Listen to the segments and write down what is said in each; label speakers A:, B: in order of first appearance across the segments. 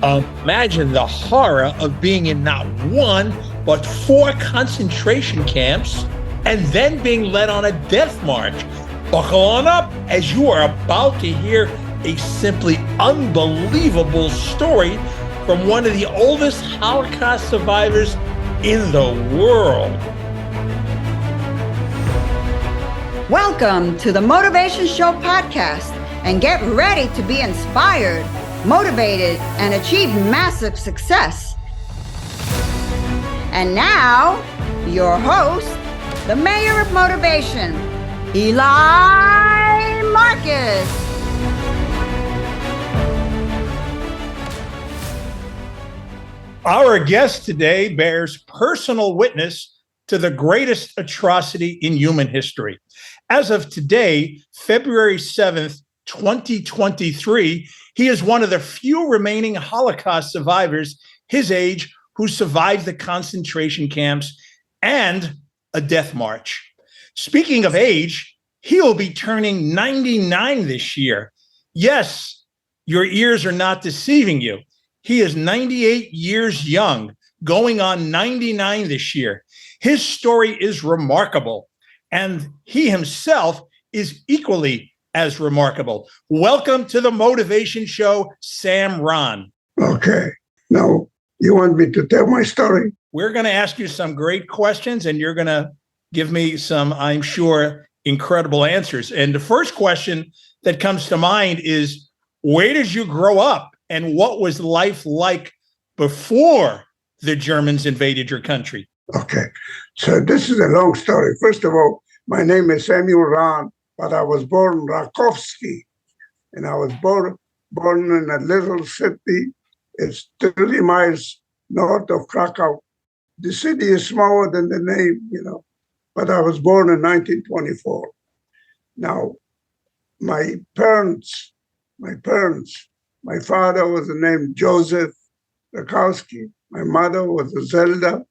A: Imagine the horror of being in not one, but 4 concentration camps and then being led on a death march. Buckle on up as you are about to hear a simply unbelievable story from one of the oldest Holocaust survivors in the world.
B: Welcome to the Motivation Show podcast, and get ready to be inspired, motivated, and achieve massive success. And now, your host, the mayor of motivation, Eli Marcus.
A: Our guest today bears personal witness to the greatest atrocity in human history. As of today, February 7th, 2023, he is one of the few remaining Holocaust survivors his age who survived the concentration camps and a death march. Speaking of age, he will be turning 99 this year. Yes, your ears are not deceiving you. He is 98 years young, going on 99 this year. His story is remarkable, and he himself is equally as remarkable. Welcome to the Motivation Show, Sam Ron.
C: Okay. Now, you want me to tell my story?
A: We're going to ask you some great questions, and you're going to give me some, I'm sure, incredible answers. And the first question that comes to mind is, where did you grow up, and what was life like before the Germans invaded your country?
C: Okay. So this is a long story. First of all, my name is Samuel Ron, but I was born in Rakowski, and I was born in a little city. It's 30 miles north of Krakow. The city is smaller than the name, but I was born in 1924. Now, my father was named Joseph Rakowski. My mother was Zelda,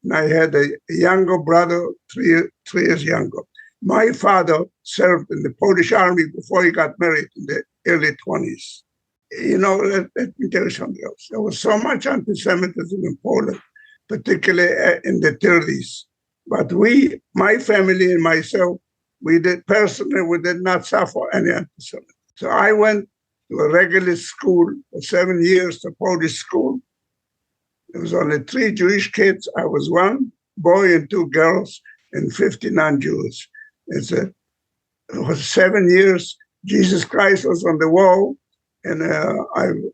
C: and I had a younger brother, three years younger. My father served in the Polish army before he got married in the early 20s. Let me tell you something else. There was so much anti-Semitism in Poland, particularly in the 30s. But my family and myself, we did not suffer any anti-Semitism. So I went to a regular school for 7 years, the Polish school. There was only 3 Jewish kids. I was 1 boy and 2 girls, and 50 non-Jews. It was 7 years. Jesus Christ was on the wall, and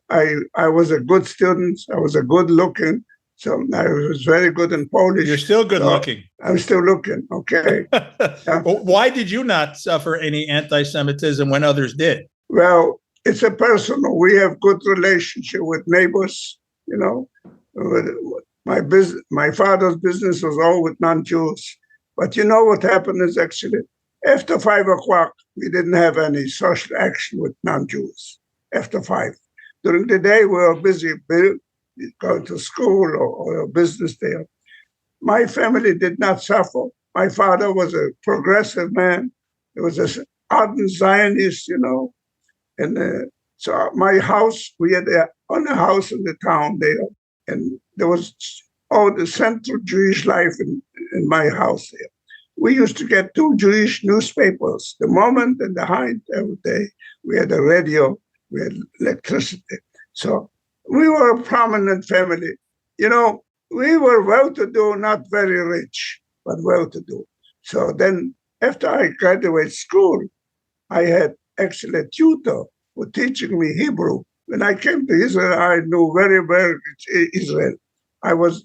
C: I was a good student. I was a good looking, so I was very good in Polish.
A: You're still good looking.
C: I'm still looking. Okay.
A: Well, why did you not suffer any anti-Semitism when others did?
C: Well, it's a personal. We have good relationship with neighbors. My father's business was all with non-Jews. But you know what happened is actually, after 5 o'clock, we didn't have any social action with non-Jews after 5. During the day, we were busy going to school or business there. My family did not suffer. My father was a progressive man. He was an ardent Zionist, And so my house, we had on a house in the town there, and there was all the central Jewish life in my house there. We used to get 2 Jewish newspapers, The Moment and The Hind, every day. We had a radio, we had electricity. So we were a prominent family. We were well-to-do, not very rich, but well-to-do. So then after I graduated school, I had actually a tutor for teaching me Hebrew. When I came to Israel, I knew very well Israel. I was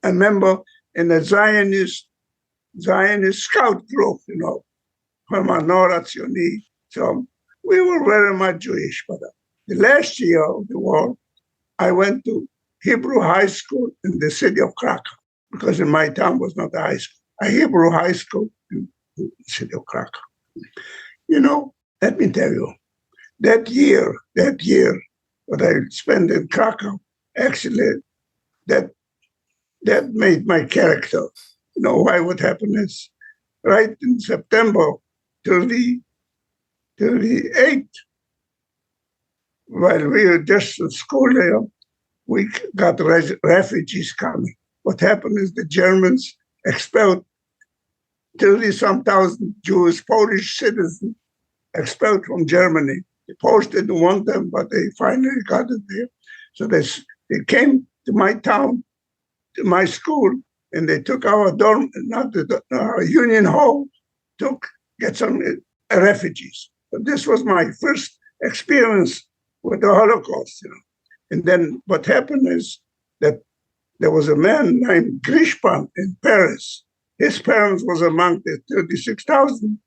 C: a member in a Zionist scout group, from Anora Tzionit. So we were very much Jewish. But the last year of the war, I went to Hebrew high school in the city of Krakow, because in my town was not a high school. A Hebrew high school in the city of Krakow. Let me tell you, that year, what I spent in Krakow, actually, that made my character. Why what happened is, right in September 38, while we were just in school there, we got refugees coming. What happened is the Germans expelled 30-some thousand Jewish, Polish citizens expelled from Germany. The Poles didn't want them, but they finally got it there. So they came to my town, to my school, and they took our dorm, not our union hall, get some refugees. But this was my first experience with the Holocaust. And then what happened is that there was a man named Grishpan in Paris. His parents was among the 36,000.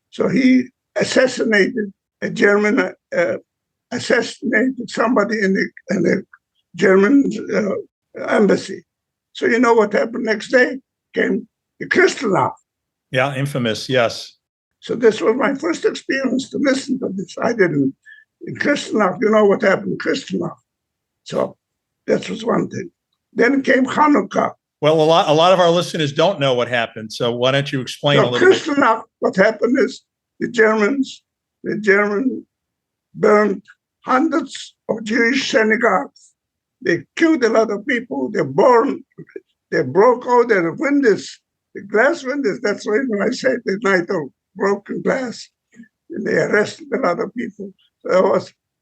C: So he assassinated a German, assassinated somebody in the German embassy. So you know what happened next day? Came the Kristallnacht.
A: Yeah, infamous, yes.
C: So this was my first experience to listen to this. I didn't, in Kristallnacht, you know what happened in Kristallnacht. So that was one thing. Then came Hanukkah.
A: Well, a lot of our listeners don't know what happened. So why don't you explain a little bit?
C: Kristallnacht, what happened is the Germans burned hundreds of Jewish synagogues. They killed a lot of people. They broke all their windows, the glass windows. That's why I said the night of broken glass. And they arrested a lot of people. So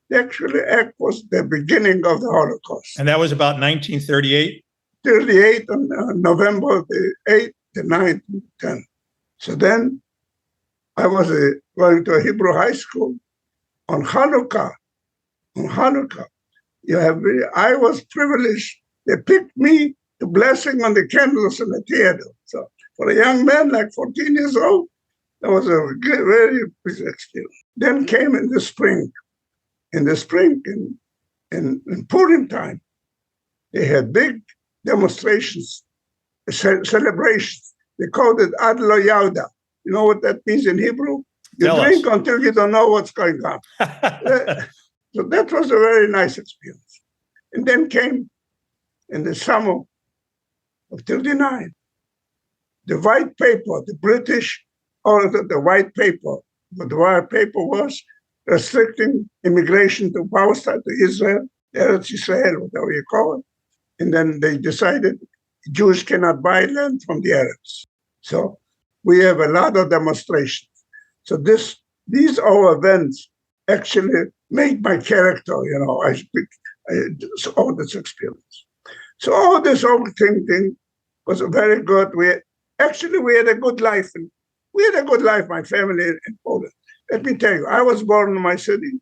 C: the actual act was the beginning of the Holocaust.
A: And that was about 1938?
C: 38 on November the 8th, the 9th, and 10th. So then I was going to a Hebrew high school on Hanukkah. I was privileged. They picked me the blessing on the candles in the theater. So for a young man like 14 years old, that was a very big experience. Then came in the spring. In Purim time, they had big demonstrations, celebrations. They called it Ad Lo Yauda. You know what that means in Hebrew? You drink until you don't know what's going on. So that was a very nice experience. And then came in the summer of 39, the white paper, the British ordered the white paper. What the white paper was restricting immigration to Palestine, to Israel, Eretz Israel, whatever you call it. And then they decided Jews cannot buy land from the Arabs. So we have a lot of demonstrations. So these all events actually made my character, all this experience. So all this whole thing was very good. We had a good life. We had a good life, my family in Poland. Let me tell you, I was born in my city.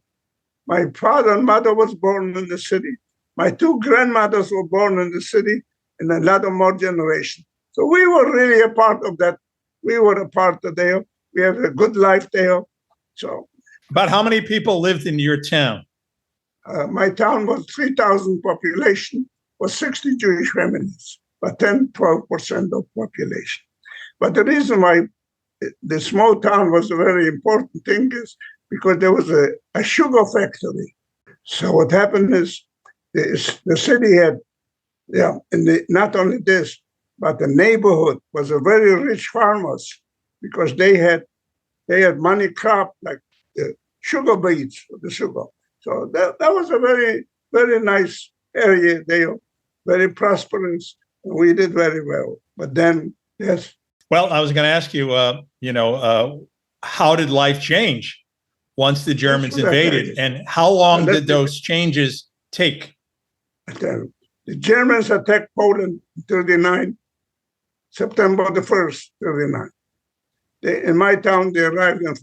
C: My father and mother was born in the city. My two grandmothers were born in the city, and a lot of more generations. So we were really a part of that. We were a part of there. We had a good life there. So,
A: about how many people lived in your town?
C: My town was 3,000 population, was 60 Jewish families, but 10-12% of population. But the reason why the small town was a very important thing is because there was a sugar factory. So what happened is the city had, not only this, but the neighborhood was a very rich farmers because they had money crop like the sugar beets for the sugar. So that was a very, very nice area there, very prosperous. And we did very well. But then, yes.
A: Well, I was going to ask you, how did life change once the Germans invaded, and how long did those changes take?
C: The Germans attacked Poland in 39, September the 1st, 39. In my town, they arrived in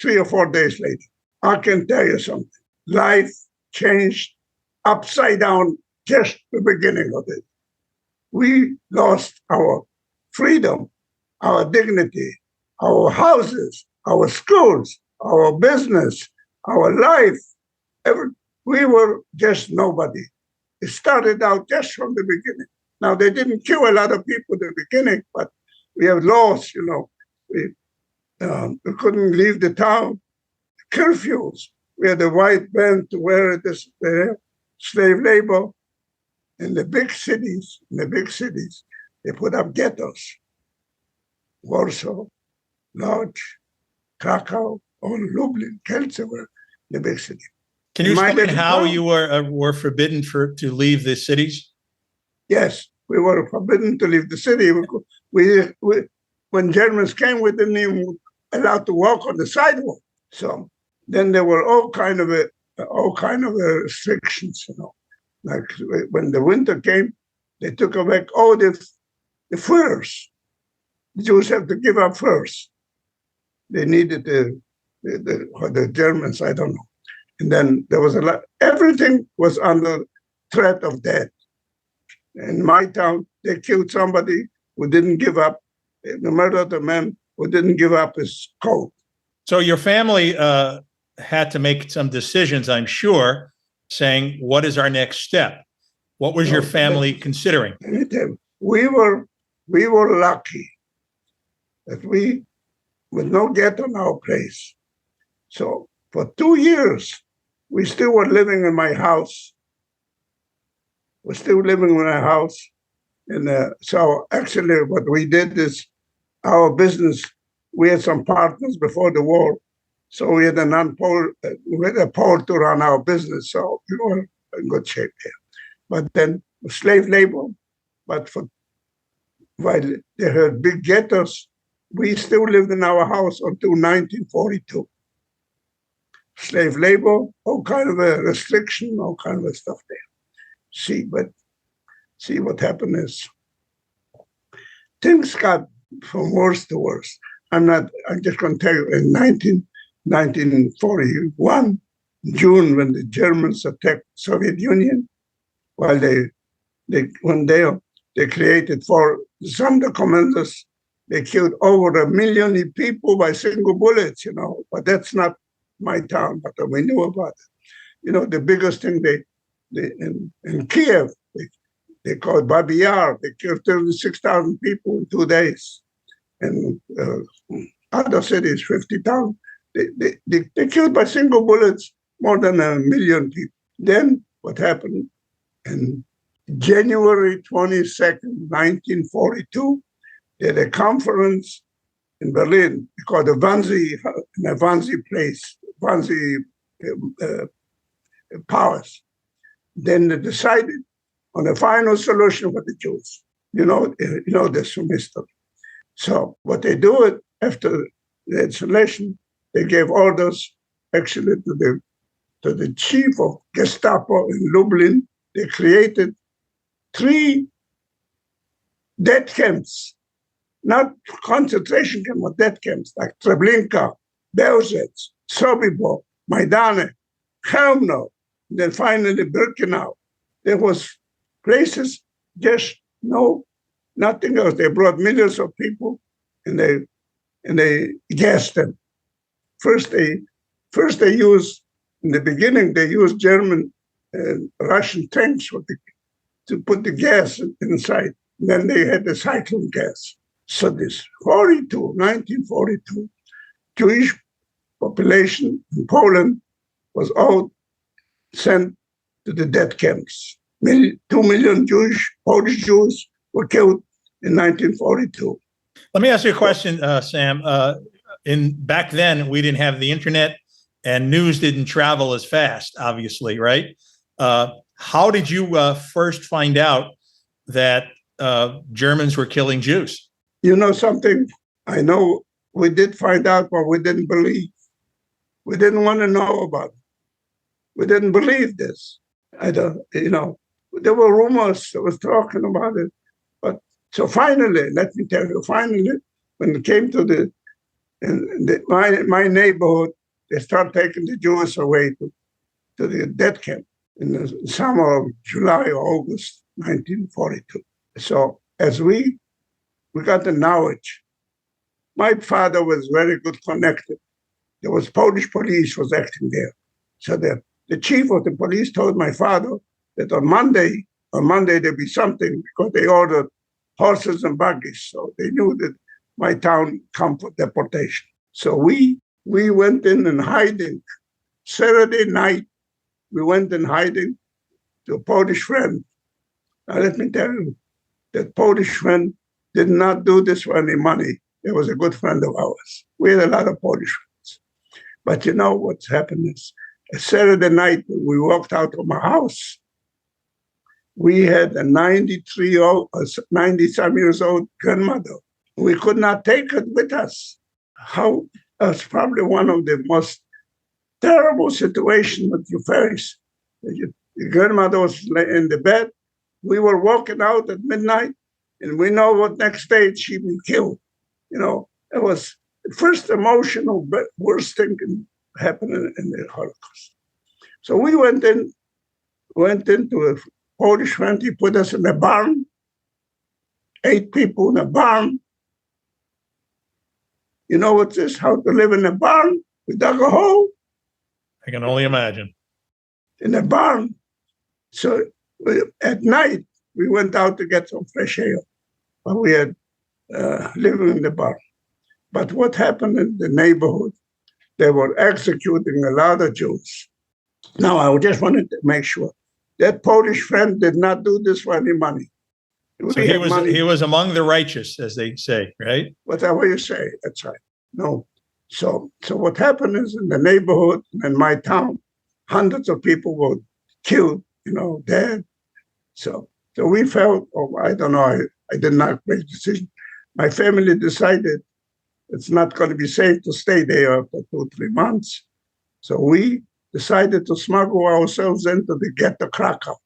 C: 3 or 4 days later. I can tell you something. Life changed upside down just the beginning of it. We lost our freedom, our dignity, our houses, our schools, our business, our life. We were just nobody. It started out just from the beginning. Now, they didn't kill a lot of people at the beginning, but we have laws, We couldn't leave the town. Curfews. We had a white band to wear this slave labor. In the big cities, they put up ghettos. Warsaw, Lodz, Krakow, all Lublin, Kielce were the big city.
A: Can you
C: In my
A: explain
C: little
A: how
C: town,
A: you were forbidden to leave the cities?
C: yes, we were forbidden to leave the city. We when Germans came, we didn't even allowed to walk on the sidewalk. So then there were all kind of restrictions, Like when the winter came, they took away all the furs. The Jews have to give up furs. They needed the Germans, I don't know. And then there was a lot. Everything was under threat of death. In my town, they killed somebody who didn't give up. They murdered a man who didn't give up his coat.
A: So your family had to make some decisions, I'm sure, saying, what is our next step? What was your family considering?
C: We were lucky that we with no ghetto in our place. So for 2 years, we still were living in my house. We're still living in our house. And so actually what we did is our business, we had some partners before the war. So we had a pole to run our business. So we were in good shape here. But then slave labor, while they had big ghettos, we still lived in our house until 1942. Slave labor, all kind of a restriction, all kind of stuff there. See what happened is things got from worse to worse. I'm just going to tell you, in 1941, June, when the Germans attacked Soviet Union, while they created some of the commanders, they killed over 1 million people by single bullets, but that's not my town, but we knew about it. The biggest thing in Kiev, they called Babi Yar. They killed 36,000 people in 2 days. And other cities, 50,000. They killed by single bullets more than 1 million people. Then what happened in January 22nd, 1942, they had a conference in Berlin called the Wannsee Place, Wannsee Palace. Then they decided on a final solution for the Jews. You know this from history. So what they do after the installation, they gave orders actually to the chief of Gestapo in Lublin. They created 3 death camps, not concentration camps, but death camps like Treblinka, Belzec, Sobibor, Majdanek, Chelmno, then finally Birkenau. There was places, just nothing else. They brought millions of people and they gassed them. First they used, in the beginning, they used German and Russian tanks to put the gas inside. Then they had the cyclone gas. So this 1942, Jewish population in Poland was all sent to the death camps. 2 million Polish Jews were killed in 1942.
A: Let me ask you a question, Sam. Back then, we didn't have the internet and news didn't travel as fast, obviously, right? How did you first find out that Germans were killing Jews?
C: You know something? I know we did find out, but we didn't believe. We didn't want to know about it. We didn't believe this. There were rumors that was talking about it. But so finally, let me tell you, when it came to my neighborhood, they started taking the Jews away to the death camp in the summer of July or August 1942. So as we got the knowledge, my father was very good connected. There was Polish police was acting there. So the chief of the police told my father that on Monday there'd be something, because they ordered horses and buggies. So they knew that my town come for deportation. So we went in hiding. Saturday night, we went in hiding to a Polish friend. Now let me tell you, that Polish friend did not do this for any money. He was a good friend of ours. We had a lot of Polish friends. But you know what's happened is, Saturday night, we walked out of my house. We had a 90-some years old grandmother. We could not take it with us. That's probably one of the most terrible situations that you face. Your grandmother was in the bed. We were walking out at midnight, and we know what next day she'd be killed. It was the first emotional, but worst thing can happen in the Holocaust. So we went into a Polish friend. He put us in a barn, 8 people in a barn. You know what this? How to live in a barn? We dug a hole.
A: I can only imagine.
C: In a barn. So at night, we went out to get some fresh air. But we had living in the barn. But what happened in the neighborhood? They were executing a lot of Jews. Now, I just wanted to make sure that Polish friend did not do this for any money.
A: So he was among the righteous, as they say, right?
C: Whatever you say, that's right. No. So what happened is in the neighborhood, in my town, hundreds of people were killed, dead. So we felt, I don't know, I did not make a decision. My family decided it's not going to be safe to stay there for 2-3 months. So we decided to smuggle ourselves into the ghetto Krakow.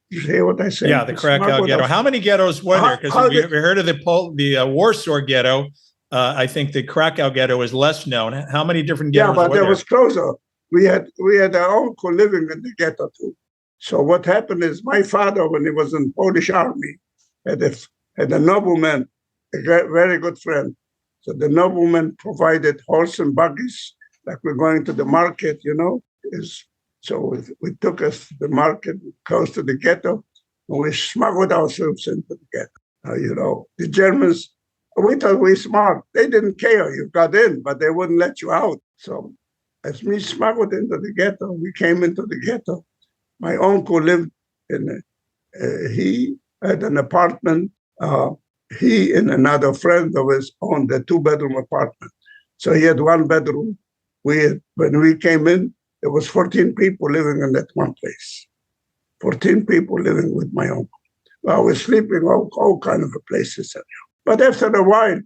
C: You hear what I say?
A: Yeah, the Krakow Ghetto. How many ghettos were there? Because we heard of the Warsaw Ghetto. I think the Krakow Ghetto is less known. How many different ghettos were there? Yeah, but
C: there was closer. We had our uncle living in the ghetto too. So what happened is my father, when he was in the Polish army, had a nobleman, a very good friend. So the nobleman provided horse and buggies, like we're going to the market, So we took us to the market close to the ghetto, and we smuggled ourselves into the ghetto. The Germans, we thought we were smart. They didn't care. You got in, but they wouldn't let you out. So as we smuggled into the ghetto, we came into the ghetto. My uncle lived he had an apartment. He and another friend of his owned a 2-bedroom apartment. So he had 1 bedroom. When we came in, there was 14 people living in that one place. 14 people living with my uncle. Well, we're sleeping all kind of places. But after a while,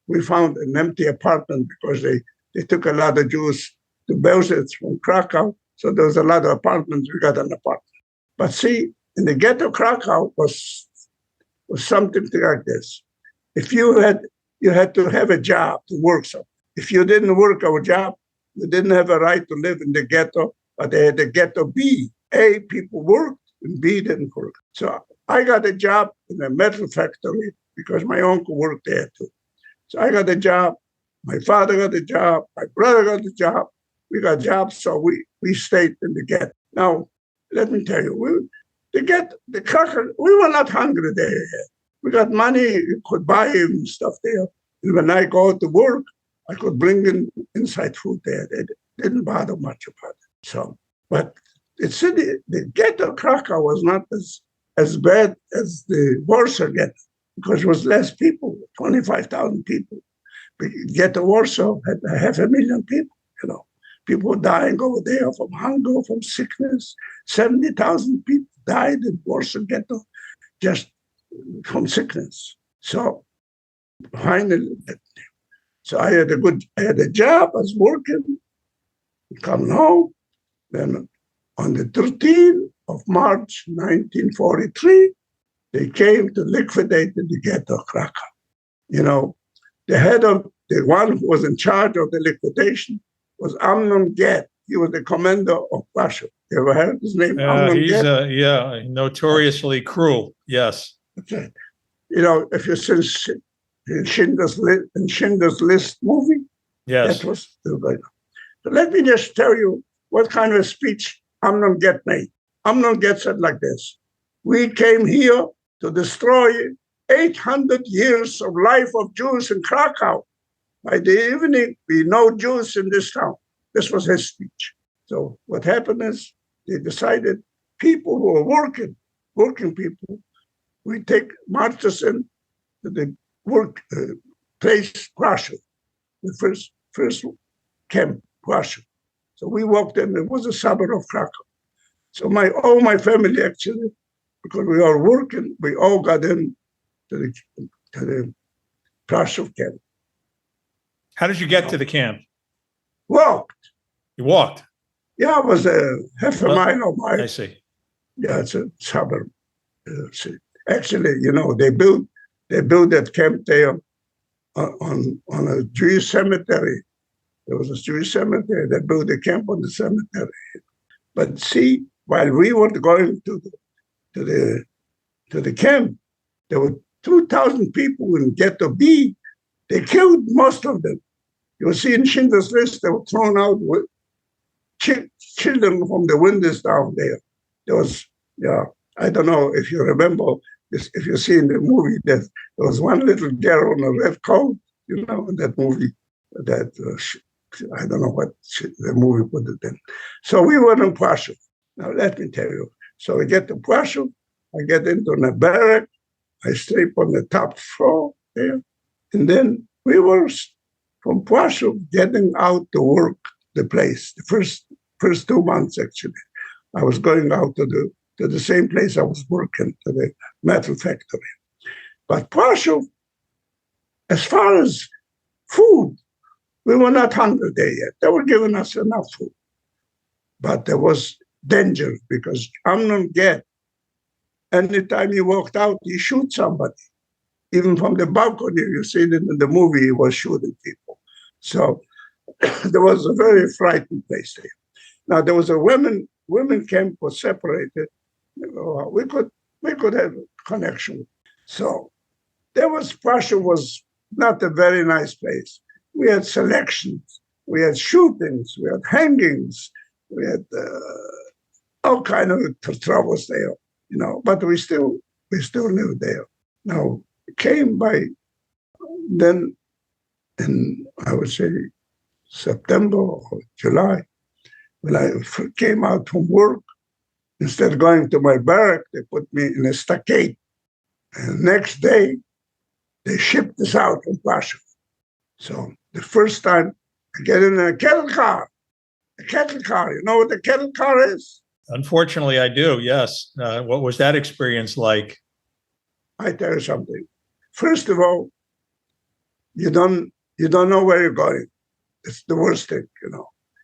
C: we found an empty apartment because they took a lot of Jews to Belzec from Krakow. So there was a lot of apartments. We got an apartment. But see, in the ghetto Krakow was something like this. If you had to have a job to work something. If you didn't work a job, you didn't have a right to live in the ghetto, but they had the ghetto B. A, people worked, and B, didn't work. So I got a job in a metal factory because my uncle worked there too. So I got a job, my father got a job, my brother got a job, we got jobs, so we stayed in the ghetto. Now, let me tell you, the Krakow, we were not hungry there yet. We got money, you could buy him stuff there. And when I go to work, I could bring in inside food there. They didn't bother much about it. So, but the ghetto Krakow was not as bad as the Warsaw Ghetto because it was less people, 25,000 people. The ghetto Warsaw had 500,000 people, People dying over there from hunger, from sickness. 70,000 people died in Warsaw Ghetto just from sickness. So finally, I had a job, I was working, coming home. Then on the 13th of March, 1943, they came to liquidate the ghetto Krakow. The head of the one who was in charge of the liquidation was Amnon Get. He was the commander of Russia. You ever heard his name?
A: He's notoriously cruel. Yes.
C: That's right. If you've seen Schindler's List movie,
A: yes,
C: that was. So let me just tell you what kind of speech Amnon Get made. Amnon Get said like this: "We came here to destroy 800 years of life of Jews in Krakow. By the evening, we no Jews in this town." This was his speech. So what happened is they decided people who are working people, we march us in to the work place, Russia, the first camp, Russia. So we walked in. It was a suburb of Krakow. So all my family actually, because we are working, we all got in to the Krakow camp.
A: How did you get to the camp?
C: Walked.
A: You walked.
C: Yeah, it was a half a mile or mile.
A: I see.
C: Yeah, it's a suburb. Actually, they built that camp there on a Jewish cemetery. There was a Jewish cemetery. They built a camp on the cemetery. But see, while we were going to the camp, there were 2,000 people in Ghetto B. They killed most of them. You will see in Schindler's List, they were thrown out with children from the windows down there. There was, I don't know if you remember this, if you see in the movie that there was one little girl in a red coat, in that movie, that I don't know what the movie put it in. So we were in Warsaw. Now let me tell you. So I get to Warsaw, I get into the barrack, I sleep on the top floor there, and then we were from Warsaw getting out to work the place. The first 2 months actually, I was going out to the same place I was working, to the metal factory. But Warsaw, as far as food, we were not hungry there yet. They were giving us enough food. But there was danger because Amnon Get, anytime he walked out, he shoot somebody. Even from the balcony, you see it in the movie, he was shooting people. So there was a very frightening place there. Now there was a women camp was separated. We could have a connection. So Warsaw was not a very nice place. We had selections, we had shootings, we had hangings, we had all kind of troubles there, But we still lived there. Now it came by then, in I would say September or July, when I came out from work. Instead of going to my barrack, they put me in a stockade. And the next day, they shipped us out from Warsaw. So the first time I get in a kettle car. A kettle car, you know what a kettle car is?
A: Unfortunately, I do, yes. What was that experience like?
C: I tell you something. First of all, you don't know where you're going. It's the worst thing,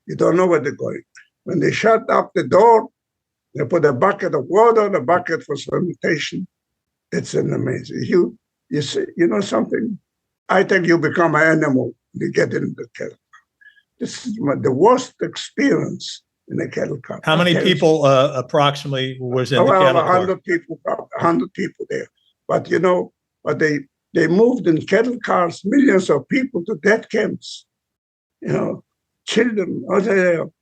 C: You don't know where they're going. When they shut up the door, they put a bucket of water, a bucket for sanitation. It's an amazing. You see, something? I think you become an animal when you get in the kettle car. This is the worst experience in a kettle car.
A: How many people approximately was in the kettle car?
C: 100 people there. But they moved in kettle cars millions of people to death camps. Children.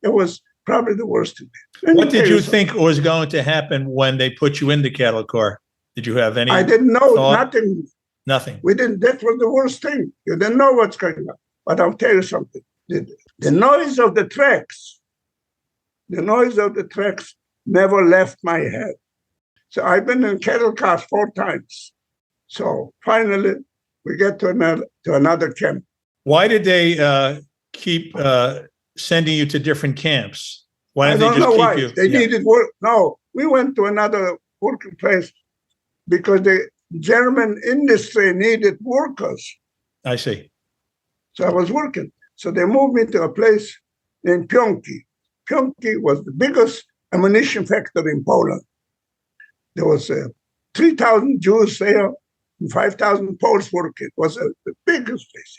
C: It was probably the worst of it.
A: What did you think was going to happen when they put you in the cattle car? Did you have any?
C: I didn't know
A: thought?
C: Nothing. We didn't. That was the worst thing. You didn't know what's going on. But I'll tell you something. The noise of the tracks never left my head. So I've been in cattle cars 4 times. So finally, we get to another camp.
A: Why did they keep sending you to different camps? Why didn't they just keep you?
C: They needed work. No, we went to another working place because the German industry needed workers.
A: I see.
C: So I was working. So they moved me to a place named Pionki. Pionki was the biggest ammunition factory in Poland. There was 3,000 Jews there and 5,000 Poles working. It was the biggest place.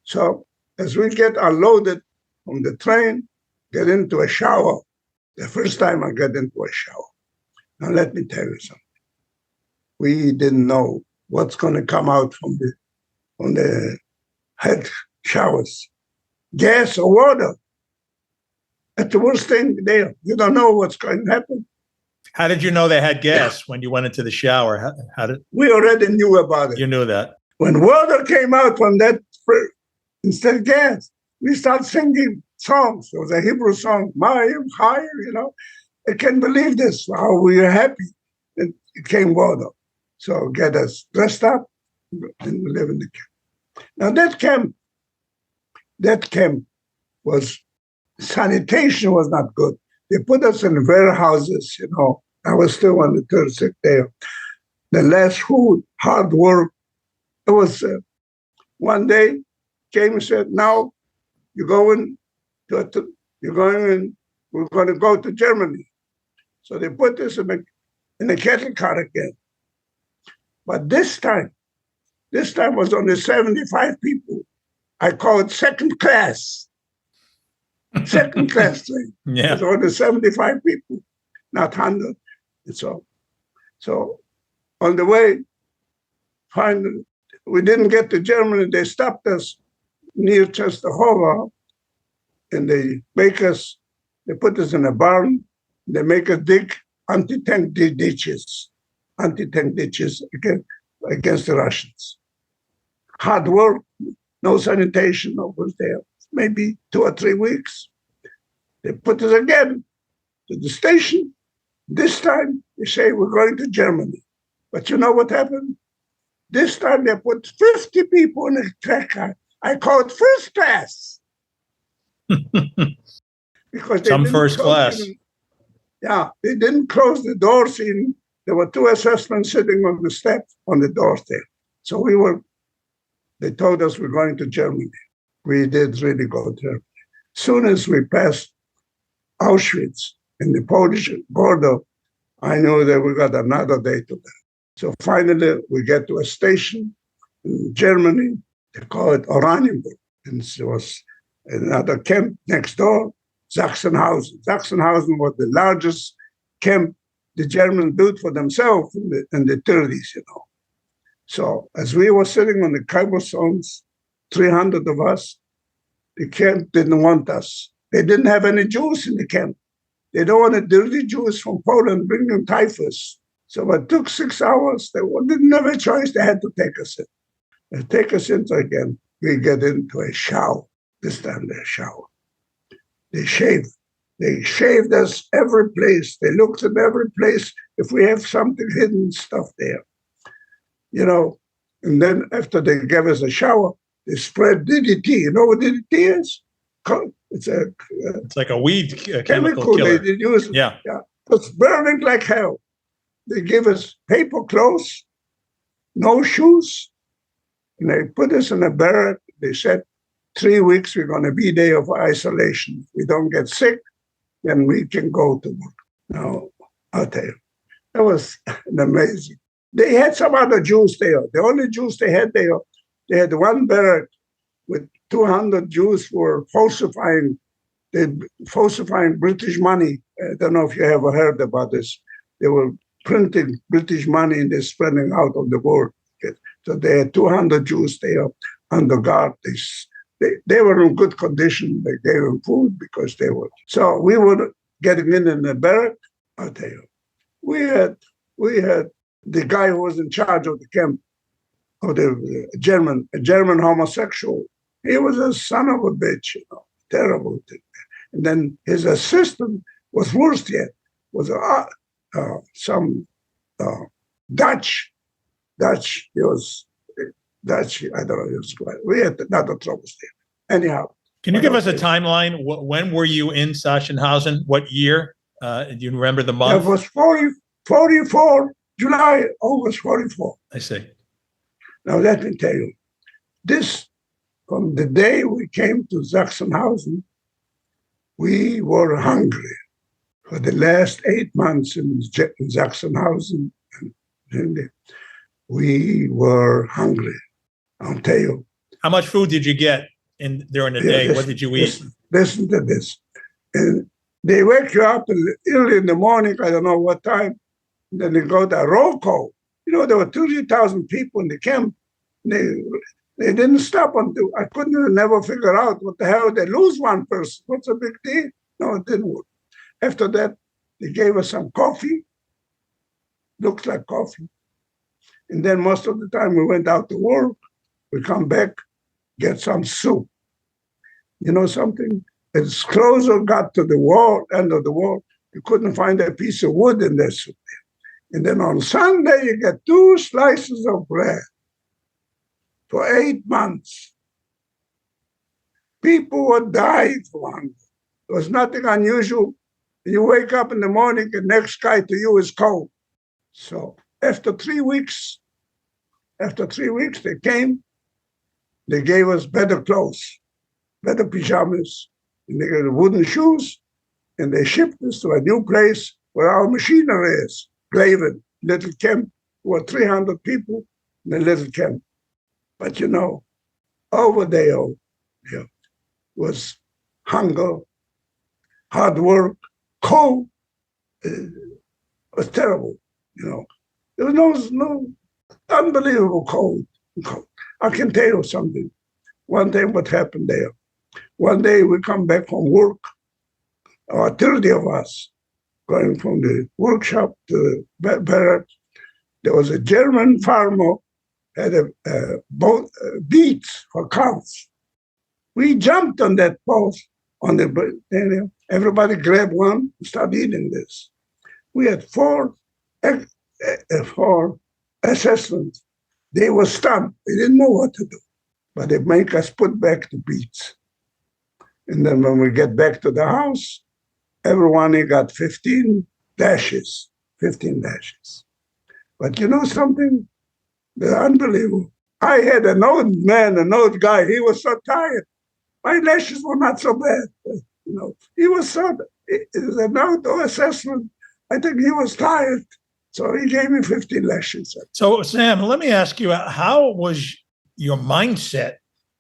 C: So as we get unloaded from the train, get into a shower. The first time I got into a shower. Now let me tell you something. We didn't know what's going to come out from the head showers. Gas or water. That's the worst thing there. You don't know what's going to happen.
A: How did you know they had gas when you went into the shower?
C: We already knew about it.
A: You knew that.
C: When water came out from that, instead of gas, we started singing songs. It was a Hebrew song, Mayim, higher, I can't believe this, how we were happy. It came water. So get us dressed up and we live in the camp. Now that camp was Sanitation was not good. They put us in warehouses, you know. I was still on the third sick day. The less food, hard work. It was one day came and said, "Now you're going you're going in, we're going to go to Germany." So they put this in a kettle car again. But this time was only 75 people. I call it second class. Second class train.
A: Yeah.
C: There's only 75 people, not 100. And so on the way, finally, we didn't get to Germany. They stopped us near Czestochowa, and they put us in a barn. They make us dig anti-tank ditches against the Russians. Hard work, no sanitation over there. Maybe 2 or 3 weeks. They put us again to the station. This time they say we're going to Germany. But you know what happened? This time they put 50 people in a track car. I call it first class. Because they
A: some first class.
C: They didn't close the doors in. There were 2 assessments sitting on the step on the doors there. So they told us we're going to Germany. We did really go to Germany. Soon as we passed Auschwitz and the Polish border, I knew that we got another day to go. So finally, we get to a station in Germany. They call it Oranienburg. And there was another camp next door, Sachsenhausen. Sachsenhausen was the largest camp the Germans built for themselves in the 30s, you know. So as we were sitting on the cobblestones, 300 of us, the camp didn't want us. They didn't have any Jews in the camp. They don't want dirty Jews from Poland bringing typhus. So it took 6 hours. They didn't have a choice. They had to take us in. They take us into again. We get into a shower. This time they shower. They shave. They shaved us every place. They looked at every place if we have something hidden stuff there. You know, and then after they gave us a shower, they spread DDT. You know what DDT is?
A: It's like a weed
C: chemical
A: killer.
C: They use.
A: Yeah.
C: It's burning like hell. They give us paper clothes, no shoes, and they put us in a barrack. They said 3 weeks we're going to be there of isolation. If we don't get sick, then we can go to work. Now, I'll tell you, that was amazing. They had some other Jews there. The only Jews they had there, they had one barrack with 200 Jews who were falsifying British money. I don't know if you ever heard about this. They were printing British money and they're spreading out of the world. So they had 200 Jews there under guard. They were in good condition. They gave them food because they were. So we were getting in the barrack. I'll tell you, we had the guy who was in charge of the camp, or the German homosexual. He was a son of a bitch, you know, terrible thing. And then his assistant was worse yet, was some Dutch. He was Dutch. I don't know. We had another troubles there. Anyhow.
A: Can you give us a timeline? When were you in Sachsenhausen? What year? Do you remember the month?
C: It was 44, July, August 44.
A: I see.
C: Now, let me tell you, this, from the day we came to Sachsenhausen, we were hungry. For the last 8 months in Sachsenhausen, we were hungry. I'll tell you.
A: How much food did you get during the day? What did you eat?
C: Listen to this. And they wake you up early in the morning, I don't know what time, and then they go to a roll call. You know, there were 30,000 people in the camp. They didn't stop until I couldn't never figure out what the hell they lose one person. What's a big deal? No, it didn't work. After that, they gave us some coffee. Looks like coffee. And then most of the time we went out to work. We come back, get some soup. You know something? As closer got to the wall, end of the wall, you couldn't find a piece of wood in that soup. And then on Sunday, you get 2 slices of bread for 8 months. People were dying for hunger. It was nothing unusual. You wake up in the morning, the next guy to you is cold. So after 3 weeks, they came, they gave us better clothes, better pajamas, and they got wooden shoes, and they shipped us to a new place where our machinery is, Glaven, little camp, were 300 people in a little camp. But over there was hunger, hard work, cold. It was terrible, There was no unbelievable cold. I can tell you something. One thing what happened there. One day we come back from work, 30 of us, going from the workshop to the barrack. There was a German farmer had a boat, beets for cows. We jumped on that post on the area. Everybody grabbed one and started eating this. We had four assessments. They were stunned. They didn't know what to do. But they make us put back the beets. And then when we get back to the house, everyone got 15 dashes. But you know something? They're unbelievable. I had an old man, an old guy. He was so tired. My lashes were not so bad. He was so, it was an outdoor assessment. I think he was tired. So he gave me 15 lashes.
A: So Sam, let me ask you, how was your mindset?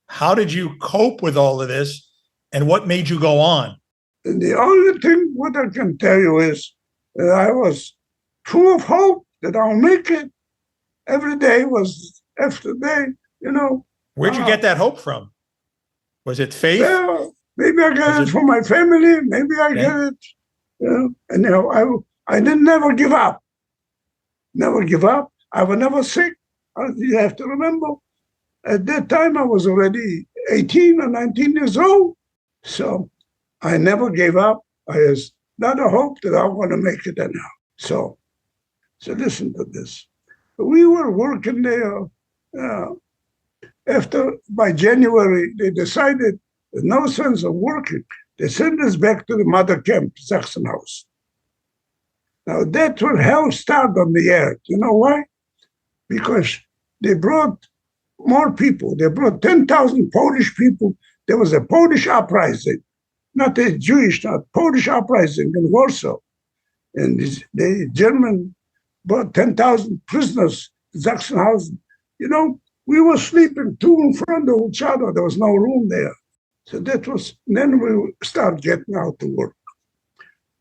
A: How did you cope with all of this? And what made you go on?
C: And the only thing what I can tell you is that I was full of hope that I'll make it. Every day was after day,
A: Where'd you get that hope from? Was it faith?
C: Well, maybe I got it from my family. Maybe I get it. And I didn't never give up. Never give up. I was never sick. You have to remember, at that time I was already 18 or 19 years old. So I never gave up. I was not a hope that I want to make it anyhow. So listen to this. We were working there. By January, they decided there's no sense of working. They sent us back to the mother camp, Sachsenhaus. Now, that's when hell started on the earth. You know why? Because they brought more people. They brought 10,000 Polish people. There was a Polish uprising, not a Jewish, not Polish uprising in Warsaw. And the German brought 10,000 prisoners to Sachsenhausen. We were sleeping two in front of each other. There was no room there. So then we started getting out to work.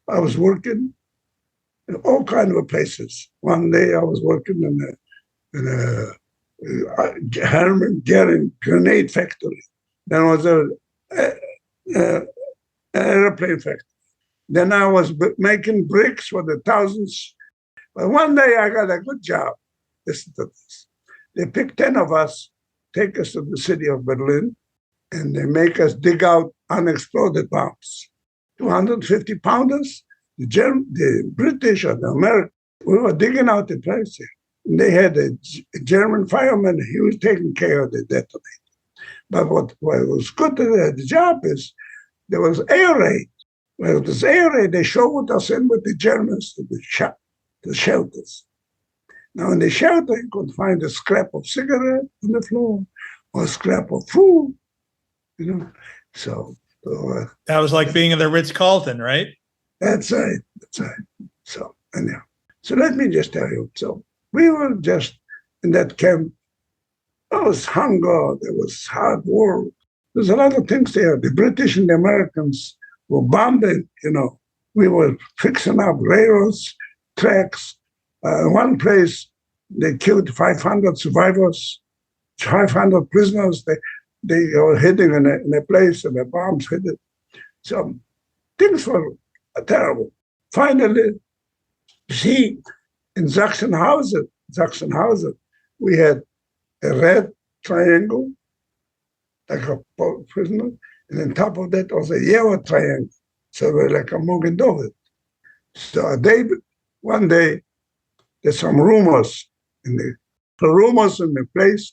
C: I was working in all kinds of places. One day I was working in a Hermann Goering grenade factory. Then was an airplane factory. Then I was making bricks for the thousands. But one day I got a good job. Listen to this. They picked 10 of us, take us to the city of Berlin, and they make us dig out unexploded bombs. 250 pounders, the British or the Americans, we were digging out the place here. And they had a German fireman, he was taking care of the detonator. But what was good to the job is there was air raid. Well, this air raid, they showed us in with the Germans to the shelters. Now, in the shelter, you could find a scrap of cigarette on the floor or a scrap of food, So
A: that was like being in the Ritz-Carlton, right?
C: That's right. So anyhow, so let me just tell you. So we were just in that camp. There was hunger. There was hard work. There's a lot of things there. The British and the Americans were bombing. We were fixing up railroads, tracks. One place, they killed 500 survivors, 500 prisoners. They were hiding in a place and the bombs hit it. So things were terrible. Finally, see, in Sachsenhausen, we had a red triangle, like a prisoner, and on top of that was a yellow triangle. So they were like a Mogen David. So one day, there's some rumors in the place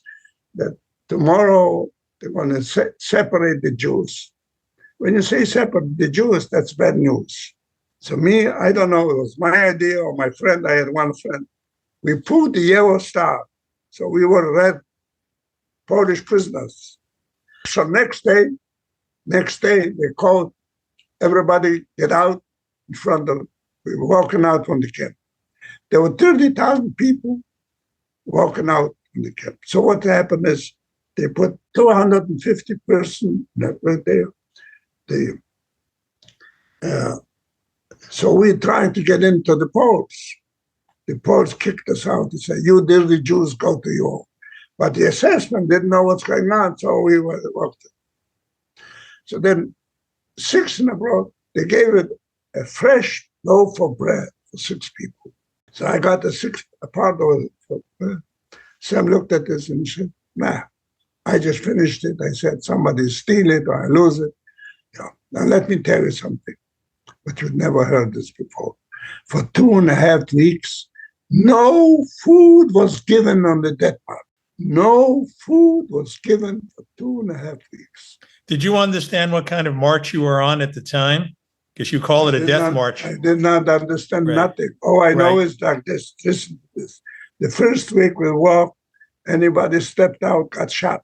C: that tomorrow they're going to separate the Jews. When you say separate the Jews, that's bad news. So me, I don't know, it was my idea or my friend. I had one friend. We put the yellow star. So we were red Polish prisoners. So next day, they called everybody, get out in front of, we were walking out from the camp. There were 30,000 people walking out from the camp. So what happened is they put 250 persons right there. So we tried to get into the Poles. The Poles kicked us out. They said, you dirty Jews, go to your home. But the assessment didn't know what's going on, so we walked in. So then 6 in a row, they gave it a fresh loaf of bread for 6 people. So I got the 6th part of it. Sam looked at this and said, nah, I just finished it. I said, somebody steal it or I lose it. Yeah. Now let me tell you something, but you've never heard this before. For 2.5 weeks, no food was given on the death march. No food was given for 2.5 weeks.
A: Did you understand what kind of march you were on at the time? Because you call it a death march.
C: I did not understand nothing. All I know is like this. The first week we walked, anybody stepped out, got shot.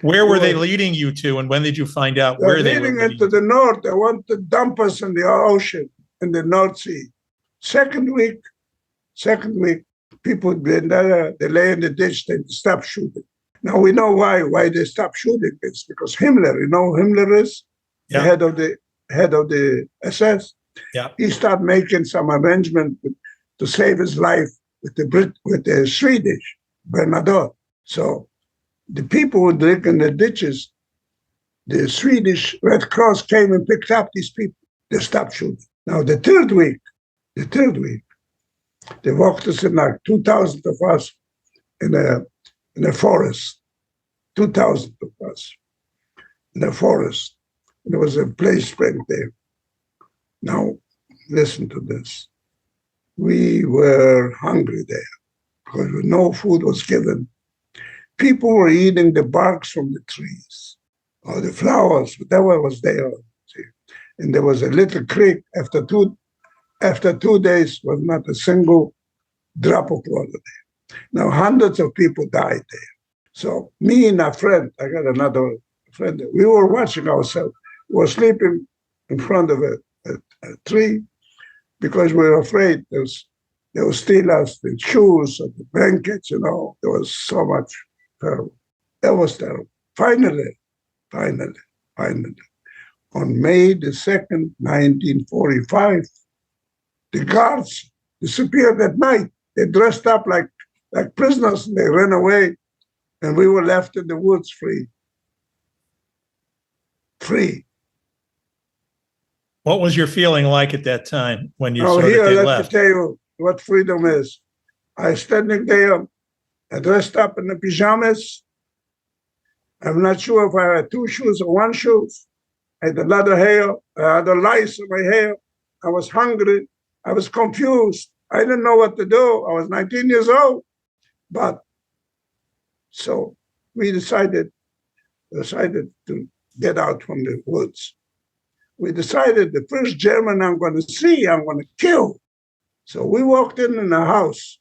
A: Where were they leading you to, and when did you find out where they were leading
C: into the north? They want to dump us in the ocean, in the North Sea. Second week, people, they lay in the ditch, they stop shooting. Now we know why they stopped shooting. It's because Himmler, you know who Himmler is? The head of the SS.
A: Yeah.
C: He started making some arrangement to save his life with the Swedish Bernadotte. So the people who drink in the ditches, the Swedish Red Cross came and picked up these people. They stopped shooting. Now the third week, they walked us in like 2,000 of us in a forest. 2,000 of us in a forest. There was a place spring there. Now, listen to this. We were hungry there because no food was given. People were eating the barks from the trees or the flowers, whatever was there. See? And there was a little creek. After 2 days, was not a single drop of water there. Now, hundreds of people died there. So me and a friend, I got another friend, we were watching ourselves. We were sleeping in front of a tree because we were afraid they would steal us the shoes or the blankets, you know. There was so much terrible. That was terrible. Finally, on May the 2nd, 1945, the guards disappeared at night. They dressed up like prisoners and they ran away, and we were left in the woods free.
A: What was your feeling like at that time when you saw that
C: they
A: left?
C: Let me tell you what freedom is. I was standing there, I dressed up in the pajamas. I'm not sure if I had 2 shoes or 1 shoe. I had a lot of hair. I had a lice in my hair. I was hungry. I was confused. I didn't know what to do. I was 19 years old. But so we decided to get out from the woods. We decided the first German I'm going to see, I'm going to kill. So we walked in a house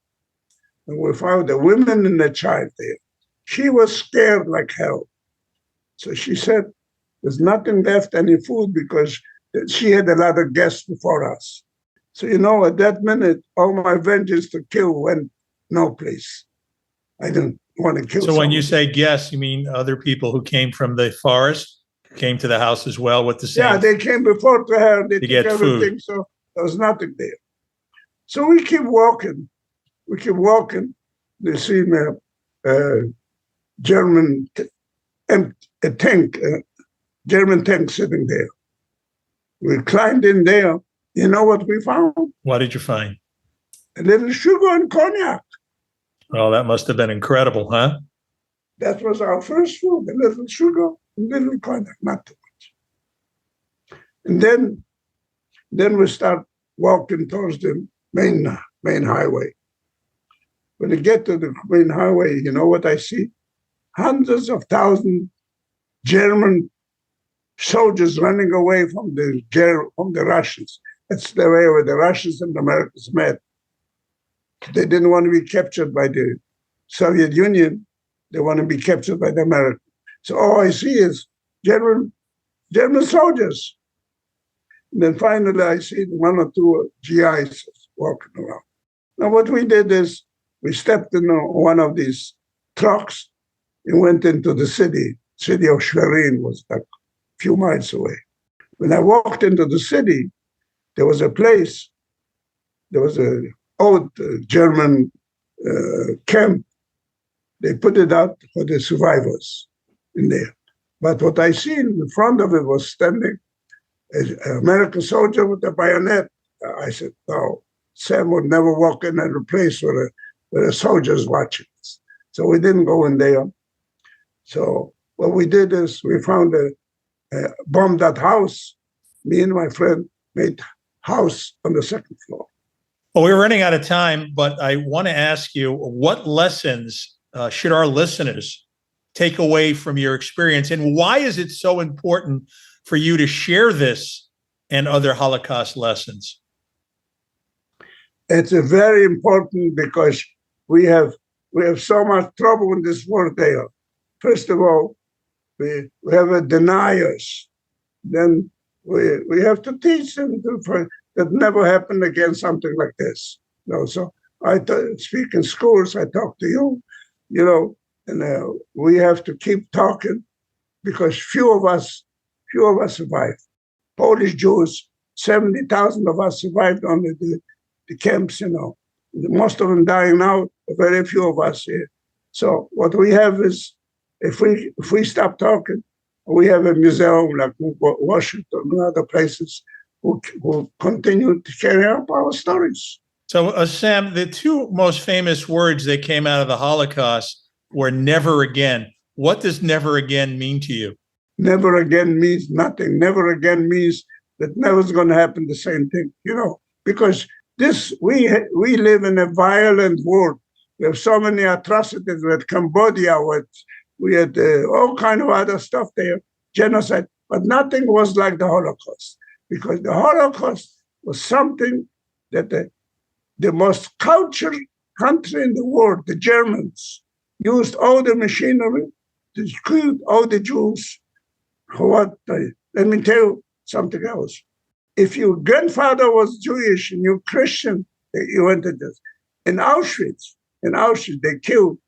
C: and we found a woman and a child there. She was scared like hell. So she said, there's nothing left, any food, because she had a lot of guests before us. So, you know, at that minute, all my vengeance to kill went no place. I didn't want to kill
A: So
C: someone.
A: when you say guests, you mean other people who came from the forest, came to the house as well with the same?
C: Yeah, they came before to her. They
A: to
C: took
A: get
C: everything,
A: food.
C: so there was nothing there. So we keep walking. They see a German tank, German tank sitting there. We climbed in there. You know what we found?
A: What did you find?
C: A little sugar and cognac.
A: Well, that must have been incredible, huh?
C: That was our first food, a little sugar, a little cognac, not too much. And then we start walking towards the main highway. When we get to the main highway, you know what I see? Hundreds of thousands German soldiers running away from the Russians. That's the way where the Russians and the Americans met. They didn't want to be captured by the Soviet Union. They want to be captured by the Americans. So all I see is German soldiers. And then finally I see one or two GIs walking around. Now what we did is we stepped in one of these trucks and went into the city. City of Schwerin was like a few miles away. When I walked into the city, there was a place, there was an old German camp. They put it out for the survivors in there. But what I see in front of it was standing an American soldier with a bayonet. I said, no, Sam would never walk in at a place where a soldier's watching us. So we didn't go in there. So what we did is we found bombed that house. Me and my friend made house on the second floor.
A: Well, we're running out of time, but I want to ask you, what lessons should our listeners take away from your experience, and why is it so important for you to share this and other Holocaust lessons?
C: It's a very important because we have so much trouble in this world there. First of all, we have a deniers. Then we have to teach them that never happened again, something like this. So I speak in schools, I talk to you, and we have to keep talking because few of us survived. Polish Jews, 70,000 of us survived only the camps, Most of them dying now, very few of us here. So what we have is, if we stop talking, we have a museum like Washington and other places who continue to carry up our stories.
A: So, Sam, the two most famous words that came out of the Holocaust were never again. What does never again mean to you?
C: Never again means nothing. Never again means that never's going to happen the same thing, because we live in a violent world. We have so many atrocities with Cambodia, we had all kind of other stuff there, genocide, but nothing was like the Holocaust, because the Holocaust was something that the most cultured country in the world, the Germans, used all the machinery to kill all the Jews. Let me tell you something else. If your grandfather was Jewish and you're Christian, you went to this. In Auschwitz, they killed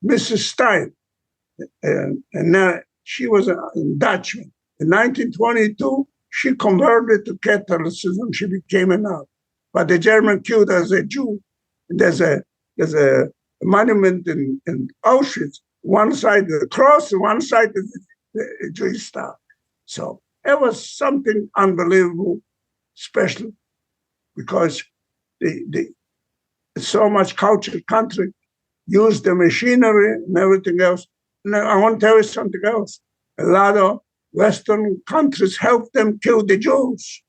C: Mrs. Stein. And she was a Dutchman. In 1922, she converted to Catholicism. She became a nun. But the German killed her as a Jew. And there's a monument in Auschwitz. One side is the cross, and one side is the Jewish star. So it was something unbelievable, special, because the so much cultured country used the machinery and everything else. And I want to tell you something else. A lot of Western countries helped them kill the Jews.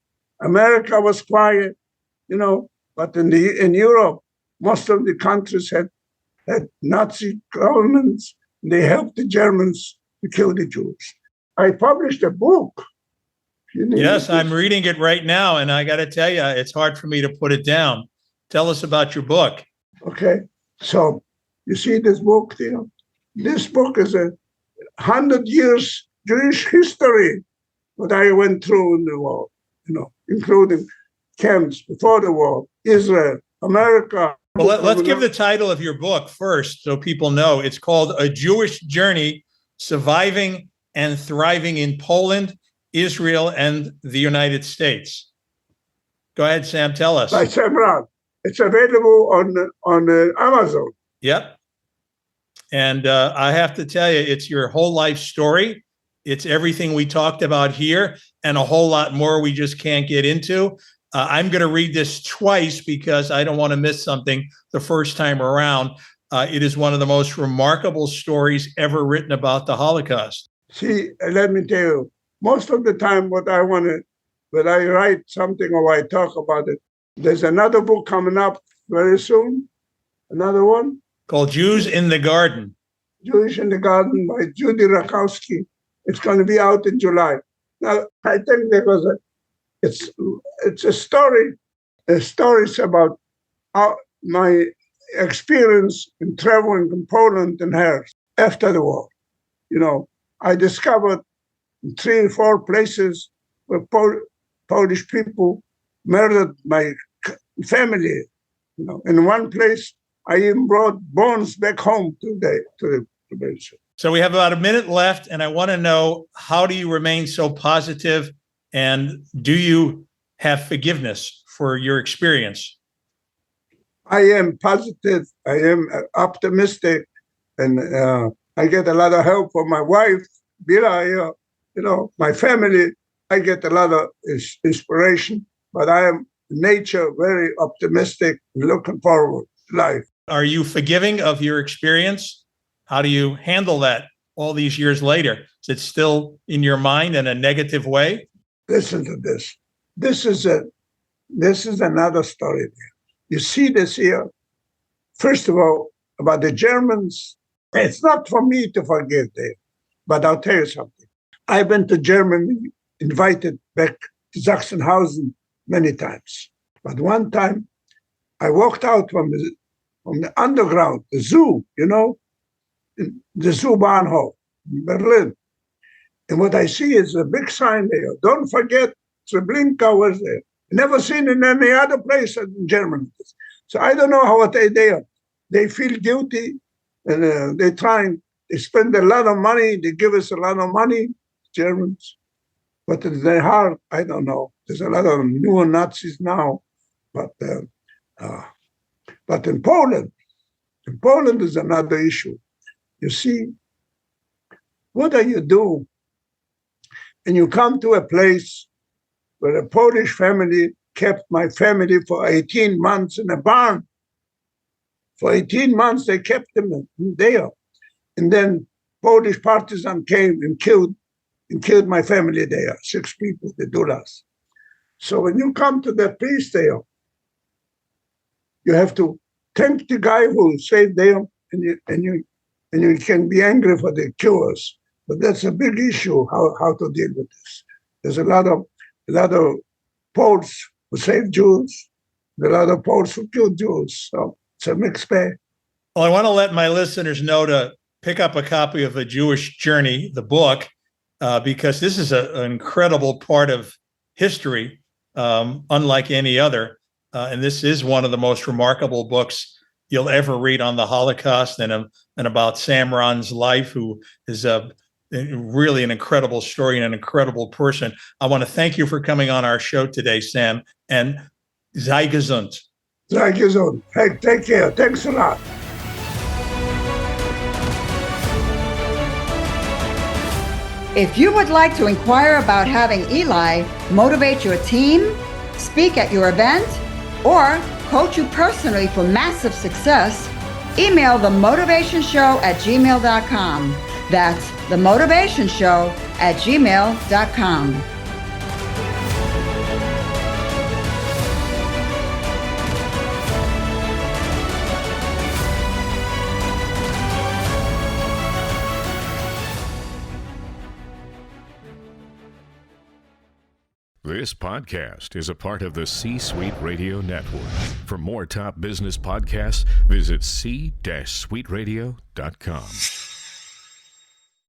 C: America was quiet, but in Europe, most of the countries had Nazi governments. They helped the Germans to kill the Jews. I published a book.
A: Yes, I'm reading it right now, and I got to tell you, it's hard for me to put it down. Tell us about your book.
C: Okay, so you see this book here? This book is 100 years Jewish history that I went through in the war, including camps before the war, Israel, America.
A: Well, let's give the title of your book first so people know. It's called A Jewish Journey, Surviving and Thriving in Poland, Israel, and the United States. Go ahead, Sam, tell us.
C: By Sam Ron. It's available on Amazon.
A: Yep. And I have to tell you, it's your whole life story. It's everything we talked about here and a whole lot more we just can't get into. I'm going to read this twice because I don't want to miss something the first time around. It is one of the most remarkable stories ever written about the Holocaust.
C: See, let me tell you, most of the time when I write something or I talk about it, there's another book coming up very soon, another one.
A: Called Jews in the Garden.
C: Jewish in the Garden by Judy Rakowski. It's going to be out in July. Now, I think there was it's a story. The stories about my experience in traveling in Poland and here after the war. I discovered 3 or 4 places where Polish people murdered my family. In one place, I even brought bones back home to the base.
A: So we have about a minute left, and I want to know, how do you remain so positive, and do you have forgiveness for your experience?
C: I am positive. I am optimistic, and I get a lot of help from my wife, Bila. My family. I get a lot of inspiration, but I am nature very optimistic, looking forward to life.
A: Are you forgiving of your experience? How do you handle that all these years later? Is it still in your mind in a negative way?
C: Listen to this. This is another story. You see this here. First of all, about the Germans, it's not for me to forgive them, but I'll tell you something. I've been to Germany, invited back to Sachsenhausen many times. But one time, I walked out from the underground, the zoo, the zoo Bahnhof in Berlin. And what I see is a big sign there. Don't forget, Treblinka was there. Never seen in any other place in Germany. So I don't know how they are. They feel guilty, and they spend a lot of money. They give us a lot of money, Germans. But in their heart, I don't know. There's a lot of new Nazis now. But in Poland is another issue. You see, what do you do? And you come to a place where a Polish family kept my family for 18 months in a barn. For 18 months, they kept them there. And then Polish partisans came and killed my family there, 6 people, the Dulas. So when you come to that place there, you have to thank the guy who saved them, and you can be angry for the killers. But that's a big issue, how to deal with this. There's a lot of Poles who saved Jews, a lot of Poles who killed Jews. So it's a mixed bag.
A: Well, I want to let my listeners know to pick up a copy of A Jewish Journey, the book, because this is an incredible part of history, unlike any other. And this is one of the most remarkable books you'll ever read on the Holocaust and about Sam Ron's life, who is really an incredible story and an incredible person. I want to thank you for coming on our show today, Sam, and sei gesund.
C: Sei gesund. Hey, take care. Thanks a lot.
B: If you would like to inquire about having Eli motivate your team, speak at your event, or coach you personally for massive success, email themotivationshow@gmail.com. That's themotivationshow@gmail.com.
D: This podcast is a part of the C-Suite Radio Network. For more top business podcasts, visit c-suiteradio.com.